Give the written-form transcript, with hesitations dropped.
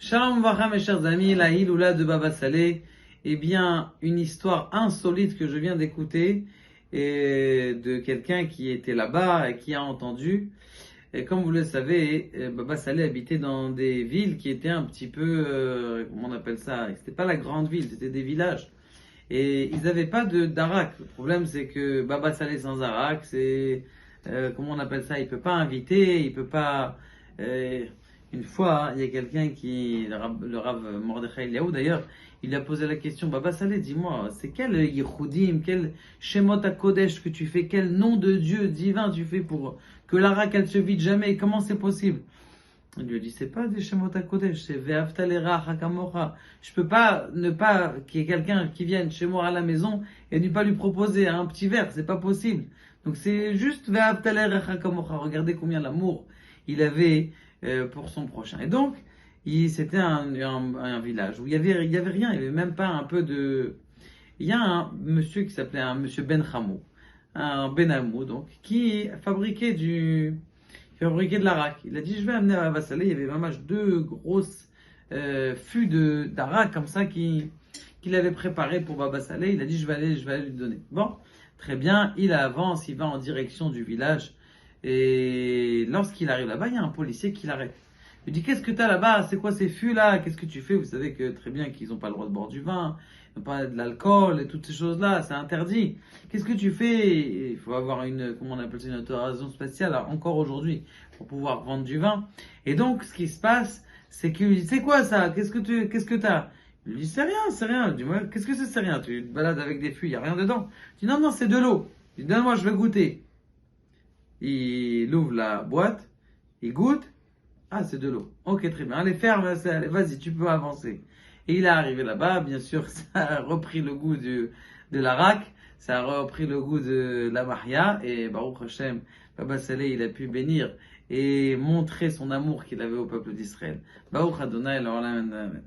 Shalom Vacham, mes chers amis, la Hiloula de Baba Saleh. Eh bien, une histoire insolite que je viens d'écouter et de quelqu'un qui était là-bas et qui a entendu. Et comme vous le savez, Baba Saleh habitait dans des villes qui étaient un petit peu, comment on appelle ça? C'était pas la grande ville, c'était des villages. Et ils n'avaient pas de d'arak. Le problème, c'est que Baba Saleh sans arak, c'est, comment on appelle ça? Il peut pas inviter, il peut pas. euh, une fois, il y a quelqu'un qui, le Rav Mordechai Eliaou d'ailleurs, il lui a posé la question, Baba Saleh, dis-moi, c'est quel Yichudim, quel Shemot HaKodesh que tu fais, quel nom de Dieu divin tu fais pour que l'arak elle se vide jamais? Comment c'est possible? Il lui a dit, c'est pas des Shemot HaKodesh, c'est Ve'afta l'Ereach Kamocha. Je peux pas ne pas qu'il y ait quelqu'un qui vienne chez moi à la maison et ne pas lui proposer un petit verre, c'est pas possible. Donc c'est juste Ve'afta l'Ereach Kamocha. Regardez combien l'amour il avait pour son prochain. Et donc, c'était un village où il y avait rien, il y avait même pas un peu de. Il y a un monsieur qui s'appelait un monsieur Ben Hamou, un Ben Hamou donc, qui fabriquait de l'arak. Il a dit, je vais amener à Baba Saleh. Il y avait vraiment deux grosses fûts d'arak comme ça qu'il avait préparé pour Baba Saleh. Il a dit, je vais aller lui donner. Bon, très bien, il avance, il va en direction du village. Et lorsqu'il arrive là-bas, il y a un policier qui l'arrête. Il dit, qu'est-ce que tu as là-bas? C'est quoi ces fûts là? Qu'est-ce que tu fais? Vous savez que très bien qu'ils n'ont pas le droit de boire du vin, ils n'ont pas de l'alcool et toutes ces choses-là, c'est interdit. Qu'est-ce que tu fais? Il faut avoir une, comment on appelle ça, une autorisation spéciale, encore aujourd'hui, pour pouvoir vendre du vin. Et donc, ce qui se passe, c'est qu'il dit, c'est quoi ça? Qu'est-ce que t'as? Il lui dit, c'est rien, c'est rien. Dis-moi, qu'est-ce que c'est rien? Tu te balades avec des fûts, il n'y a rien dedans. Il dit, non, non, c'est de l'eau. Il dit, donne-moi, je vais goûter. Il ouvre la boîte, il goûte. Ah, c'est de l'eau. Ok, très bien. Allez, ferme, allez, vas-y, tu peux avancer. Et il est arrivé là-bas, bien sûr, ça a repris le goût de l'arak, ça a repris le goût de la Maria, et Baruch Hashem, Baba Saleh, il a pu bénir et montrer son amour qu'il avait au peuple d'Israël. Baruch Adonai, Amen.